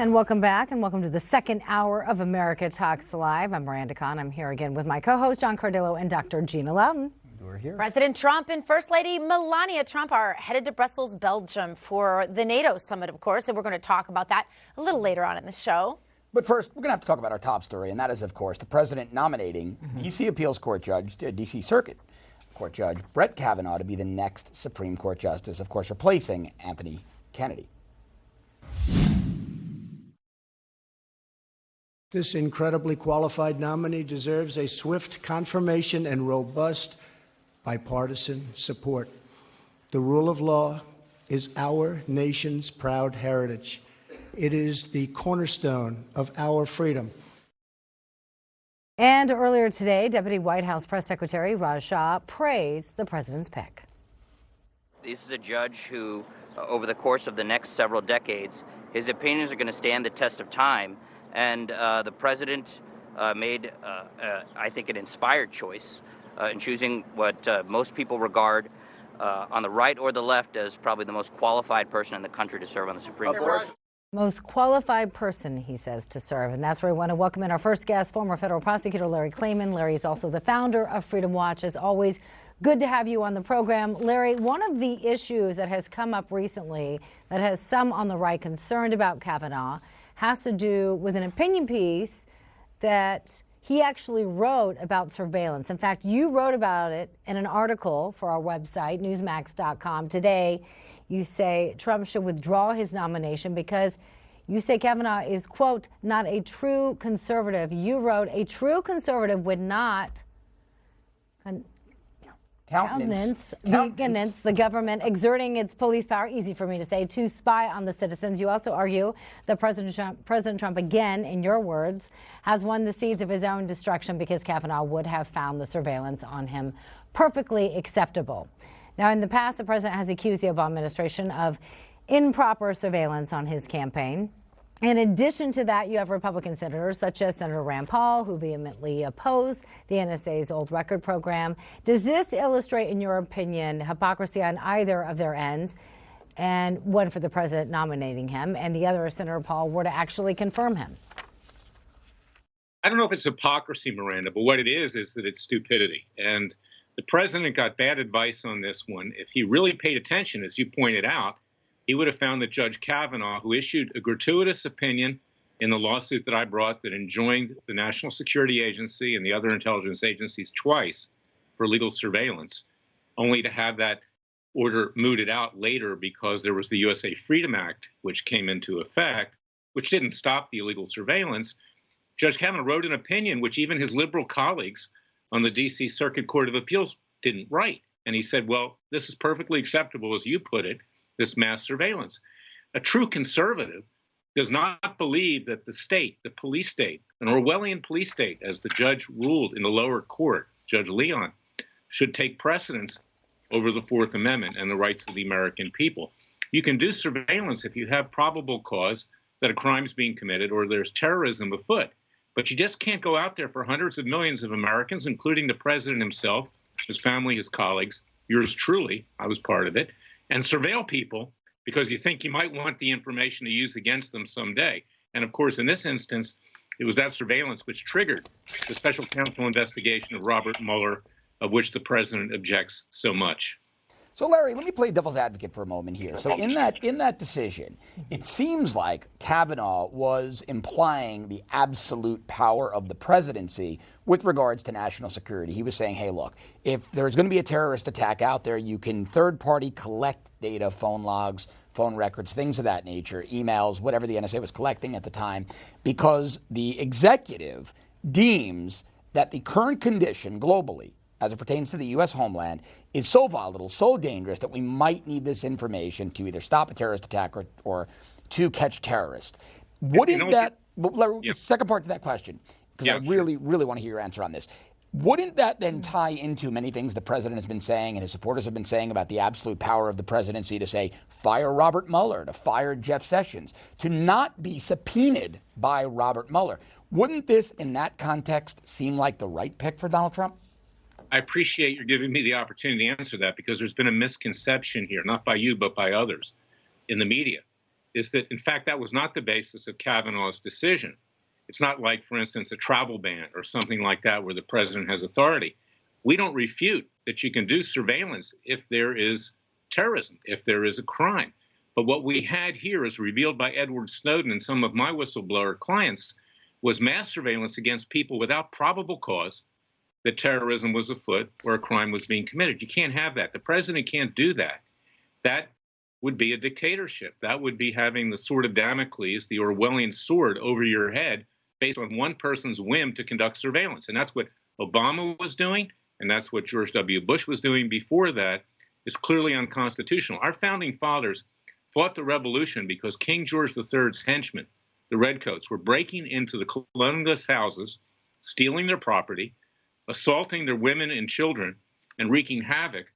And welcome back, and welcome to the second hour of America Talks Live. I'm Miranda Kahn. I'm here again with my co-host John Cardillo and Dr. Gina Loudon. We're here. President Trump and First Lady Melania Trump are headed to Brussels, Belgium for the NATO summit, of course, and we're going to talk about that a little later on in the show. But first, we're going to have to talk about our top story, and that is, of course, the president nominating D.C. Appeals Court Judge, D.C. Circuit Court Judge Brett Kavanaugh to be the next Supreme Court Justice, of course, replacing Anthony Kennedy. This incredibly qualified nominee deserves a swift confirmation and robust bipartisan support. The rule of law is our nation's proud heritage. It is the cornerstone of our freedom. And earlier today, Deputy White House Press Secretary Raj Shah praised the president's pick. This is a judge who, over the course of the next several decades, his opinions are going to stand the test of time. And the president made, I think, an inspired choice in choosing what most people regard on the right or the left as probably the most qualified person in the country to serve on the Supreme Court. Most qualified person, he says, to serve. And that's where we want to welcome in our first guest, former federal prosecutor Larry Klayman. Larry is also the founder of Freedom Watch. As always, good to have you on the program. Larry, one of the issues that has come up recently that has some on the right concerned about Kavanaugh has to do with an opinion piece that he actually wrote about surveillance. In fact, you wrote about it in an article for our website, newsmax.com. Today, you say Trump should withdraw his nomination because you say Kavanaugh is, quote, not a true conservative. You wrote a true conservative would not countenance the government exerting its police power, easy for me to say, to spy on the citizens. You also argue that President Trump, again, in your words, has won the seeds of his own destruction because Kavanaugh would have found the surveillance on him perfectly acceptable. Now, in the past, the president has accused the Obama administration of improper surveillance on his campaign. In addition to that, you have Republican senators such as Senator Rand Paul, who vehemently oppose the NSA's old record program. Does this illustrate, in your opinion, hypocrisy on either of their ends, and one for the president nominating him, and the other, Senator Paul, were to actually confirm him? I don't know if it's hypocrisy, Miranda, but what it is that it's stupidity. And the president got bad advice on this one. If he really paid attention, as you pointed out, he would have found that Judge Kavanaugh, who issued a gratuitous opinion in the lawsuit that I brought that enjoined the National Security Agency and the other intelligence agencies twice for illegal surveillance, only to have that order mooted out later because there was the USA Freedom Act, which came into effect, which didn't stop the illegal surveillance. Judge Kavanaugh wrote an opinion which even his liberal colleagues on the D.C. Circuit Court of Appeals didn't write. And he said, well, this is perfectly acceptable, as you put it, this mass surveillance. A true conservative does not believe that the state, the police state, an Orwellian police state, as the judge ruled in the lower court, Judge Leon, should take precedence over the Fourth Amendment and the rights of the American people. You can do surveillance if you have probable cause that a crime is being committed or there's terrorism afoot. But you just can't go out there for hundreds of millions of Americans, including the president himself, his family, his colleagues, yours truly, I was part of it, and surveil people because you think you might want the information to use against them someday. And of course, in this instance, it was that surveillance which triggered the special counsel investigation of Robert Mueller, of which the president objects so much. So, Larry, let me play devil's advocate for a moment here. So in that decision, it seems like Kavanaugh was implying the absolute power of the presidency with regards to national security. He was saying, hey, look, if there's going to be a terrorist attack out there, you can third-party collect data, phone logs, phone records, things of that nature, emails, whatever the NSA was collecting at the time, because the executive deems that the current condition globally, as it pertains to the U.S. homeland, is so volatile, so dangerous that we might need this information to either stop a terrorist attack or to catch terrorists. Wouldn't that, second part to that question, because I really want to hear your answer on this. Wouldn't that then tie into many things the president has been saying and his supporters have been saying about the absolute power of the presidency to say, fire Robert Mueller, to fire Jeff Sessions, to not be subpoenaed by Robert Mueller? Wouldn't this, in that context, seem like the right pick for Donald Trump? I appreciate you're giving me the opportunity to answer that because there's been a misconception here, not by you, but by others in the media. is that, in fact, that was not the basis of Kavanaugh's decision. It's not like, for instance, a travel ban or something like that where the president has authority. We don't refute that you can do surveillance if there is terrorism, if there is a crime. But what we had here, as revealed by Edward Snowden and some of my whistleblower clients, was mass surveillance against people without probable cause that terrorism was afoot or a crime was being committed. You can't have that. The president can't do that. That would be a dictatorship. That would be having the sword of Damocles, the Orwellian sword, over your head based on one person's whim to conduct surveillance. And that's what Obama was doing, and that's what George W. Bush was doing before that. Is clearly unconstitutional. Our founding fathers fought the revolution because King George III's henchmen, the Redcoats, were breaking into the colonialist houses, stealing their property, assaulting their women and children, and wreaking havoc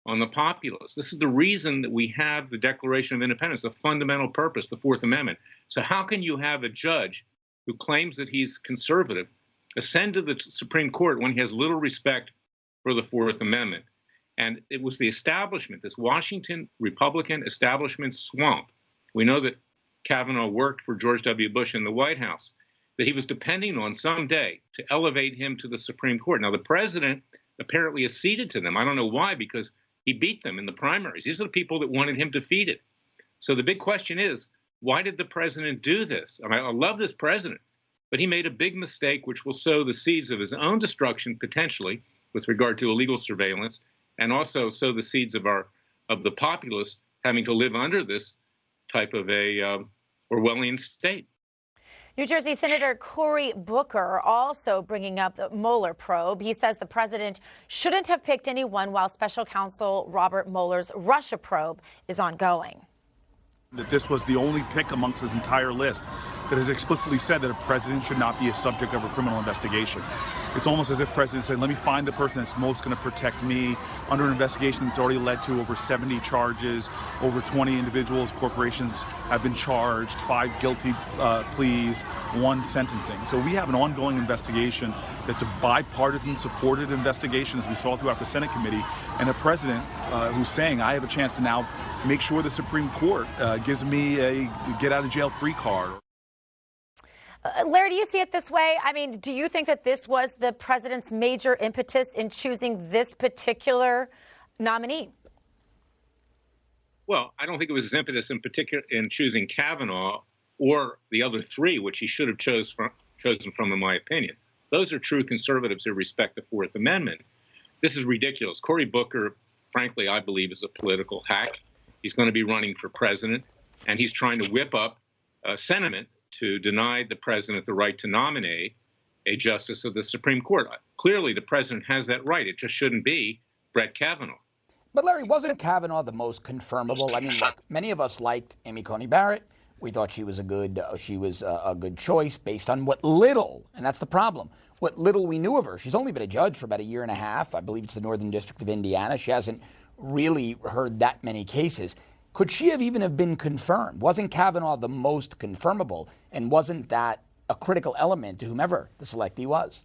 on the populace. This is the reason that we have the Declaration of Independence, the fundamental purpose, the Fourth Amendment. So how can you have a judge who claims that he's conservative ascend to the Supreme Court when he has little respect for the Fourth Amendment? And it was the establishment, this Washington Republican establishment swamp. We know that Kavanaugh worked for George W. Bush in the White House, that he was depending on someday to elevate him to the Supreme Court. Now, the president apparently acceded to them. I don't know why, because he beat them in the primaries. These are the people that wanted him defeated. So the big question is, why did the president do this? I mean, I love this president, but he made a big mistake, which will sow the seeds of his own destruction, potentially, with regard to illegal surveillance, and also sow the seeds of the populace having to live under this type of a Orwellian state. New Jersey Senator Cory Booker also bringing up the Mueller probe. He says the president shouldn't have picked anyone while special counsel Robert Mueller's Russia probe is ongoing. That this was the only pick amongst his entire list that has explicitly said that a president should not be a subject of a criminal investigation. It's almost as if president said, let me find the person that's most going to protect me under an investigation that's already led to over 70 charges, over 20 individuals, corporations have been charged, 5 guilty pleas, 1 sentencing. So we have an ongoing investigation that's a bipartisan supported investigation, as we saw throughout the Senate committee, and a president who's saying, I have a chance to now make sure the Supreme Court gives me a get-out-of-jail-free card. Larry, do you see it this way? I mean, do you think that this was the president's major impetus in choosing this particular nominee? Well, I don't think it was his impetus in particular in choosing Kavanaugh or the other 3, which he should have chosen from, in my opinion. Those are true conservatives who respect the Fourth Amendment. This is ridiculous. Cory Booker, frankly, I believe is a political hack. He's going to be running for president, and he's trying to whip up sentiment to deny the president the right to nominate a justice of the Supreme Court. Clearly, the president has that right. It just shouldn't be Brett Kavanaugh. But Larry, wasn't Kavanaugh the most confirmable? I mean, look, many of us liked Amy Coney Barrett. We thought she was a good choice based on what little, and that's the problem, what little we knew of her. She's only been a judge for about 1.5 years. I believe it's the Northern District of Indiana. She hasn't really heard that many cases. Could she have even been confirmed? Wasn't Kavanaugh the most confirmable? And wasn't that a critical element to whomever the selectee was?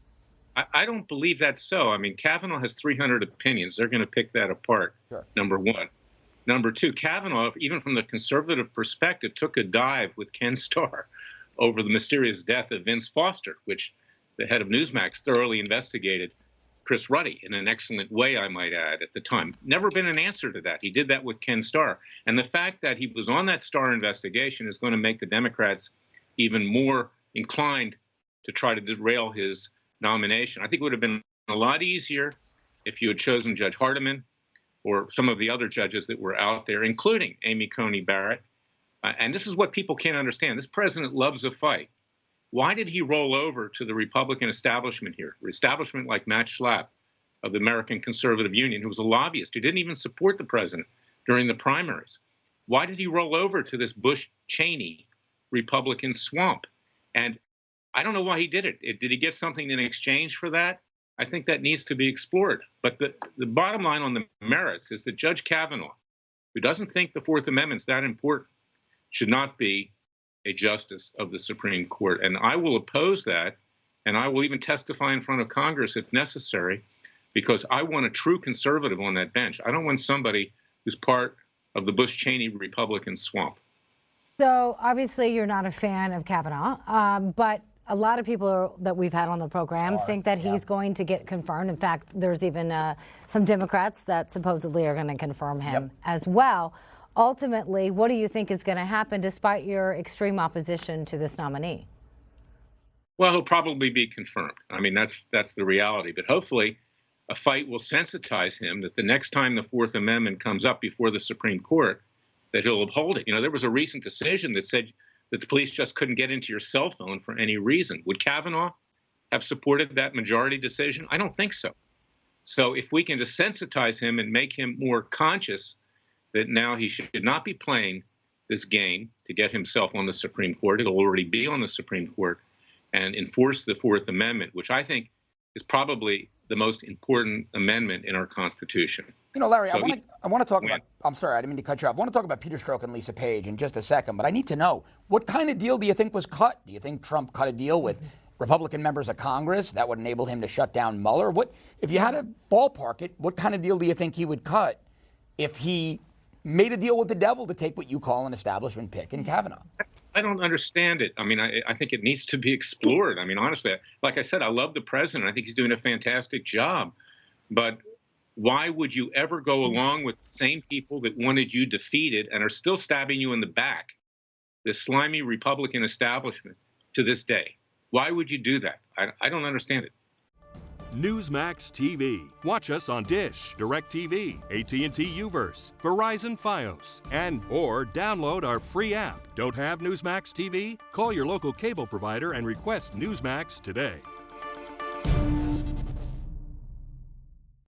I don't believe that's so. I mean, Kavanaugh has 300 opinions. They're going to pick that apart, Sure. Number one. Number two, Kavanaugh, even from the conservative perspective, took a dive with Ken Starr over the mysterious death of Vince Foster, which the head of Newsmax thoroughly investigated Chris Ruddy in an excellent way, I might add, at the time. Never been an answer to that. He did that with Ken Starr. And the fact that he was on that Starr investigation is going to make the Democrats even more inclined to try to derail his nomination. I think it would have been a lot easier if you had chosen Judge Hardiman or some of the other judges that were out there, including Amy Coney Barrett. And this is what people can't understand. This president loves a fight. Why did he roll over to the Republican establishment here? Establishment like Matt Schlapp of the American Conservative Union, who was a lobbyist, who didn't even support the president during the primaries. Why did he roll over to this Bush-Cheney Republican swamp? And I don't know why he did it. Did he get something in exchange for that? I think that needs to be explored. But the bottom line on the merits is that Judge Kavanaugh, who doesn't think the Fourth Amendment's that important, should not be a justice of the Supreme Court. And I will oppose that, and I will even testify in front of Congress if necessary, because I want a true conservative on that bench. I don't want somebody who's part of the Bush-Cheney Republican swamp. So obviously you're not a fan of Kavanaugh, but a lot of people that we've had on the program think that he's going to get confirmed. In fact, there's even some Democrats that supposedly are going to confirm him as well. Ultimately, what do you think is going to happen despite your extreme opposition to this nominee? Well, he'll probably be confirmed. I mean, that's the reality. But hopefully a fight will sensitize him that the next time the Fourth Amendment comes up before the Supreme Court, that he'll uphold it. You know, there was a recent decision that said that the police just couldn't get into your cell phone for any reason. Would Kavanaugh have supported that majority decision? I don't think so. So if we can desensitize him and make him more conscious that now he should not be playing this game to get himself on the Supreme Court, it'll already be on the Supreme Court, and enforce the Fourth Amendment, which I think is probably the most important amendment in our Constitution. You know, Larry, So I want to talk about, I'm sorry, I didn't mean to cut you off. I want to talk about Peter Strzok and Lisa Page in just a second, but I need to know, what kind of deal do you think was cut? Do you think Trump cut a deal with Republican members of Congress that would enable him to shut down Mueller? What, if you had to ballpark it, what kind of deal do you think he would cut if he made a deal with the devil to take what you call an establishment pick in Kavanaugh? I don't understand it. I mean, I think it needs to be explored. I mean, honestly, like I said, I love the president. I think he's doing a fantastic job. But why would you ever go along with the same people that wanted you defeated and are still stabbing you in the back, this slimy Republican establishment, to this day? Why would you do that? I don't understand it. Newsmax TV. Watch us on Dish, DirecTV, AT&T Uverse, Verizon Fios, or download our free app. Don't have Newsmax TV? Call your local cable provider and request Newsmax today.